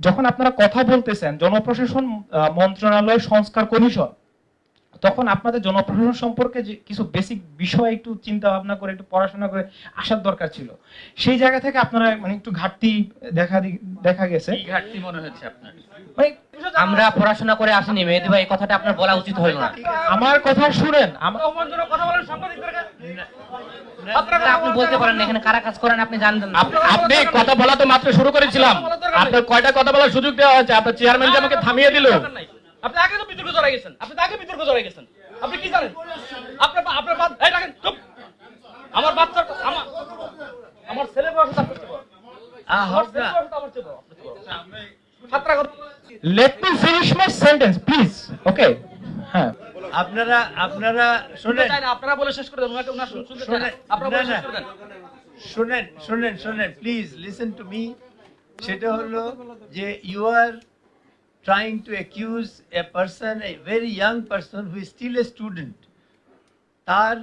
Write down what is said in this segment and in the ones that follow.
যখন আপনারা কথা বলতেছেন জনপ্রশাসন মন্ত্রণালয় সংস্কার কমিশন, তখন আপনাদের জনপ্রশাসন সম্পর্কে যে কিছু বেসিক বিষয় একটু চিন্তা ভাবনা করে একটু পড়াশোনা করে আসার দরকার ছিল। সেই জায়গা থেকে আপনারা মানে একটু ঘাটতি দেখা গেছে। কি ঘাটতি মনে হচ্ছে আপনার? মানে আমরা পড়াশোনা করে আসিনি মেহেদী ভাই, এই কথাটা আপনার বলা উচিত হলো না। আমার কথা শুনেন, আপনি বলতে পারেন না এখানে কারা কাজ করেন আপনি জানেন না। আপনি কথা বলা তো মাত্র শুরু করেছিলাম, আপনার কয়টা কথা বলার সুযোগ দেওয়া হয়েছে? আপনার চেয়ারম্যান যে আমাকে থামিয়ে দিল। আপনি আগে তো বিতর্ক জড়াই গেছেন, আপনি কি জানেন? আপনার এই রাখেন চুপ। আমার বাচ্চা আমার ছেলে বয়স আমার চেয়ে বড়। ছাত্রা কথা let me finish my sentence please. Okay, হ্যাঁ, আপনারা শুনেন, চাই না, আপনারা বলে শেষ করে দেন। ওনার শুনতে চাই না, আপনারা বলে শেষ করে দেন। শুনেন প্লিজ লিসেন টু মি। সেটা হলো যে you are trying to accuse a person, a very young person who is still a student. তার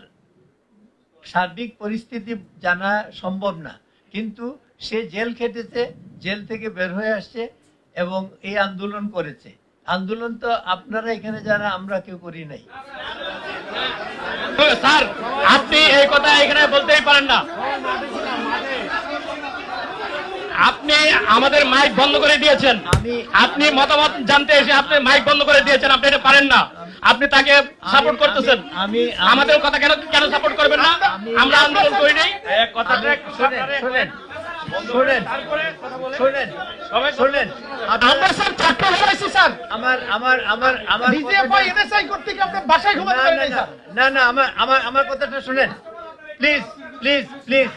সার্বিক পরিস্থিতি জানা সম্ভব না, কিন্তু সে জেল খেটেছে, জেল থেকে বের হয়ে আসছে এবং এই আন্দোলন করেছে। আন্দোলন তো আপনারা এখানে যারা আমরা কেউ করি নাই। স্যার, আপনি এই কথা এখানে বলতেই পারেন না। আপনি আমাদের মাইক বন্ধ করে দিয়েছেন। আপনি মতামত জানতে এসে আপনি মাইক বন্ধ করে দিয়েছেন, আপনি এটা পারেন না। আপনি তাকে সাপোর্ট করতেছেন। আমাদের কথা কেন সাপোর্ট করবেন না? আমরা আন্দোলন করি নাই। শুনেন আমরা স্যার চারটা হয়েছি স্যার। আমার ডিজিএফআই এনএসআই করতে কি আপনি বাসায় ঘুমাতে পারেন নাই স্যার? না আমার কথাটা শুনেন please please please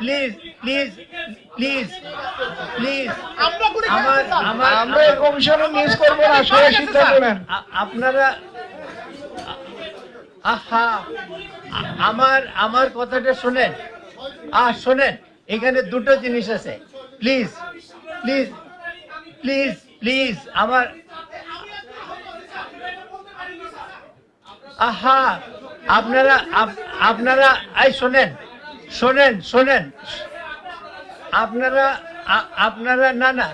please please please please আমরা এই কমিশনে মিস করব না, সবাই সিদ্ধান্ত নেন। আপনারা আমার কথাটা শুনেন। শোনেন, এখানে দুটো জিনিস আছে। প্লিজ প্লিজ প্লিজ প্লিজ আমার আপনারা শোনেন আপনারা না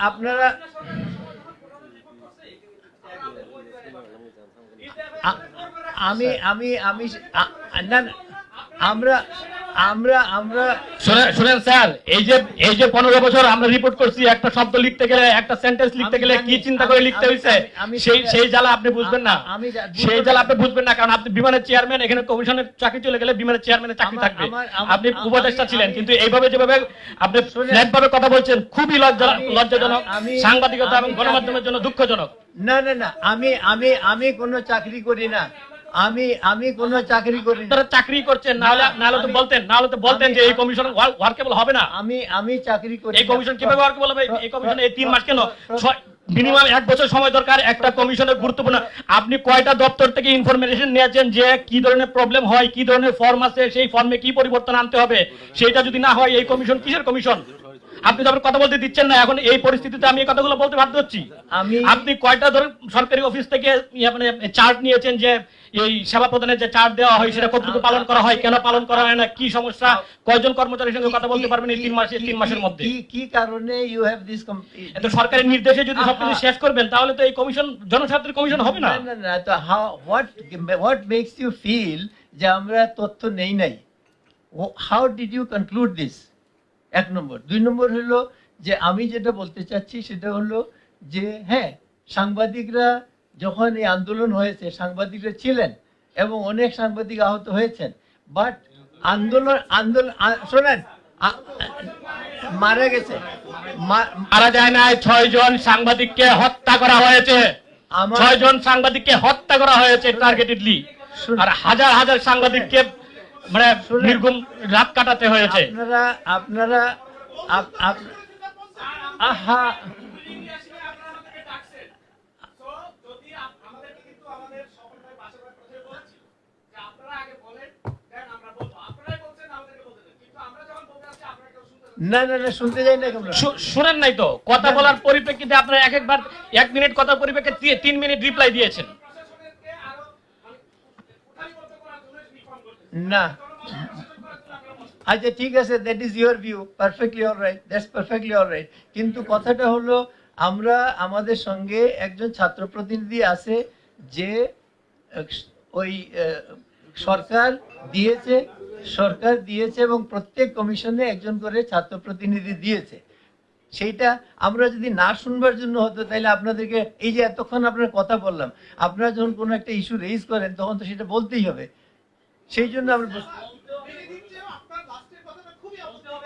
আপনারা শুনেন স্যার, এই যে 15 বছর আমরা রিপোর্ট করছি, একটা শব্দ লিখতে গেলে, একটা সেন্টেন্স লিখতে গেলে কি চিন্তা করে লিখতে হয়েছে, সেই জ্বালা আপনি বুঝবেন না। সেই জ্বালা আপনি বুঝবেন না, কারণ আপনি বিমানের চেয়ারম্যান। এখানে কমিশনের চাকরি চলে গেলে বিমানের চেয়ারম্যানের চাকরি থাকবে। আপনি উপদেষ্টা ছিলেন, কিন্তু এইভাবে যেভাবে আপনি ফ্ল্যাটভাবে কথা বলছেন খুবই লজ্জাজনক, সাংবাদিকতা এবং গণমাধ্যমের জন্য দুঃখজনক। না আমি কোনো চাকরি করি না। আমি কোনো চাকরি করি না। তারা চাকরি করছেন, নাহলে তো বলতেন যে এই কমিশন ওয়ার্কেবল হবে না। আমি চাকরি করি। এই কমিশন কিভাবে ওয়ার্কেবল হবে? এই কমিশন এই 3 মাস কেন? মিনিমাম 1 বছর সময় দরকার একটা কমিশনের গুরুত্বপূর্ণ। আপনি কয়টা দপ্তর থেকে ইনফরমেশন নিয়েছেন যে কি ধরনের প্রবলেম হয়, কি ধরনের ফর্ম আছে, সেই ফর্মে কি পরিবর্তন আনতে হবে? সেটা যদি না হয় এই কমিশন কিসের কমিশন? আপনি তো কথা বলতে দিচ্ছেন না। এখন এই পরিস্থিতিতে আমি এই কথাগুলো বলতে বাধ্য হচ্ছি। আপনি কয়টা ধরুন সরকারি অফিস থেকে মানে চার্ট নিয়েছেন যে এই সেবা প্রদানের যে চার্ট দেওয়া হয় সেটা কতটুকু পালন করা হয়, কেন পালন করা হয় না, কি সমস্যা, কয়জন কর্মচারীর সঙ্গে কথা বলতে পারবেন এই 3 মাসের মধ্যে? কি কারণে ইউ হ্যাভ দিস এত সরকারের নির্দেশে যদি সবকিছু শেষ করবেন তাহলে তো এই কমিশন জনস্বার্থের কমিশন হবে না। না তো হোয়াট মেক্স ইউ ফিল যে আমরা তথ্য নেই নাই? How did you conclude this? 1 number. 2 number হলো যে আমি যেটা বলতে চাচ্ছি সেটা হলো যে হ্যাঁ, সাংবাদিকরা যখন এই আন্দোলন হয়েছে সাংবাদিকরা ছিলেন এবং অনেক সাংবাদিক আহত হয়েছেন, বাট আন্দোলন শোনেন, মারা গেছে, মারা যায় না। 6 জন সাংবাদিককে হত্যা করা হয়েছে। 6 জন সাংবাদিককে হত্যা করা হয়েছে টার্গেটেডলি, আর হাজার হাজার সাংবাদিককে মানে নির্গুম রাত কাটাতে হয়েছে। আপনারা না শুনতে যাই না। শুনেন নাই তো? কথা বলার পরিপ্রেক্ষিতে আপনারা একবার 1 মিনিট কথার পরিপ্রেক্ষিতে 3 মিনিট রিপ্লাই দিয়েছেন। না আচ্ছা ঠিক আছে, that is your view, perfectly alright, that's perfectly alright. কিন্তু কথাটা হলো আমরা আমাদের সঙ্গে একজন ছাত্র প্রতিনিধি আছে যে ওই সরকার দিয়েছে এবং প্রত্যেক কমিশনে একজন করে ছাত্র প্রতিনিধি দিয়েছে। সেইটা আমরা যদি না শুনবার জন্য হতো তাহলে আপনাদেরকে এই যে এতক্ষণ আপনার কথা বললাম, আপনারা যখন কোনো একটা ইস্যু রেইজ করেন তখন তো সেটা বলতেই হবে। সেই জন্য আমরা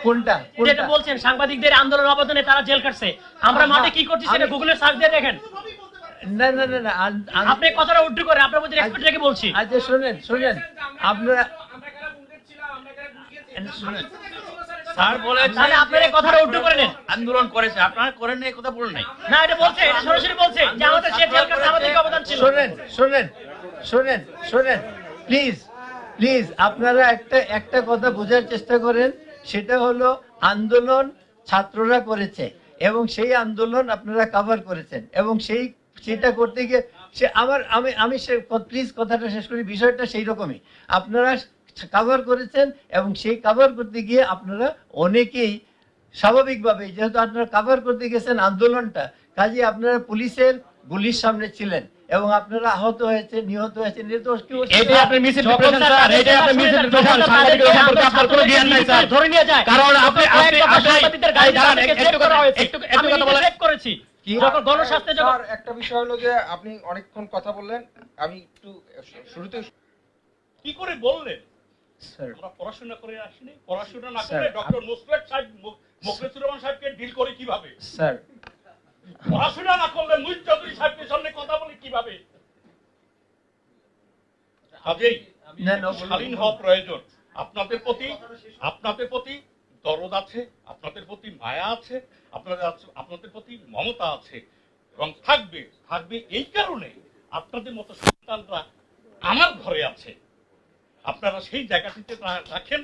কোনটা যেটা বলছেন সাংবাদিকদের আন্দোলন অবদানে তারা জেল কাটছে, আমরা মাঠে কি করছি সেটা গুগলে সার্চ দিয়ে দেখেন। না না না না আপনি কথাটা উল্টো করে আপনার মধ্যে রেসপেক্ট রেখে বলছি। আচ্ছা শোনেন আপনারা শুনেন, স্যার বলেছে তাহলে আপনারা এই কথাটা উল্টো করে নেন। আন্দোলন করেছে, আপনারা করেন না, এই কথা বলেন নাই। না এটা বলছে, এটা সরাসরি বলছে যে আমাদের সে জেল কাটছে, আমাদের কি অবদান ছিল। শোনেন প্লিজ আপনারা একটা কথা বোঝার চেষ্টা করেন, সেটা হলো আন্দোলন ছাত্ররা করেছে এবং সেই আন্দোলন আপনারা কভার করেছেন এবং সেটা করতে গিয়ে আমি প্লিজ কথাটা শেষ করি, বিষয়টা সেই রকমই আপনারা কভার করেছেন এবং সেই কভার করতে গিয়ে আপনারা অনেকেই স্বাভাবিকভাবে যেহেতু আপনারা কভার করতে গেছেন আন্দোলনটা, কাজে আপনারা পুলিশের গুলির সামনে ছিলেন এবং আপনারা আহত হয়েছে, নিহত হয়েছে। এটা আপনি মিসইন্টারপ্রিটেশন স্যার, এটা আপনি মিসইন্টারপ্রিটেশন, সাংবাদিকদের সম্পর্কে আপনার কোনো জ্ঞান নাই স্যার। ধরে নিয়ে যায় কারণ আপনি সাংবাদিকদের গাড়ি দাঁড়ান, একটু কথা বলা চেক করেছি যখন গণস্বাস্থ্যে যখন স্যার, একটা বিষয় হলো যে আপনি অনেকক্ষণ কথা বললেন, আমি একটু শুরুতে কি করে বললেন? স্যার আমরা পড়াশোনা করে আসিনি, পড়াশোনা না করে ডক্টর মুসলেক সাহেব মুখলেসুর রহমান সাহেবকে ডিল করে কিভাবে? স্যার পড়াশোনা না করলে মুইজ চৌধুরী সাহেবকে সামনে কথা বলে কিভাবে? কাজেই শালীন হওয়া প্রয়োজন। আপনাদের প্রতি দরদ আছে, আপনাদের প্রতি মায়া আছে, আপনাদের প্রতি মমতা আছে এবং থাকবে এই কারণে আপনাদের মতো সন্তানরা আমার ঘরে আছে। আপনারা সেই জায়গাটিতে রাখেন,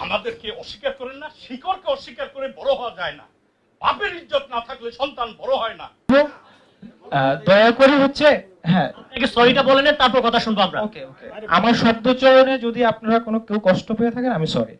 আমাদেরকে অস্বীকার করেন না। শিকড়কে অস্বীকার করে বড় হওয়া যায় না। বাপের ইজ্জত না থাকলে সন্তান বড় হয় না। দয়া করে হচ্ছে হ্যাঁ সরিটা বলে নেন, তারপর কথা শুনবো আমরা। ওকে আমার শব্দ চয়নে যদি আপনারা কেউ কষ্ট পেয়ে থাকেন আমি সরি।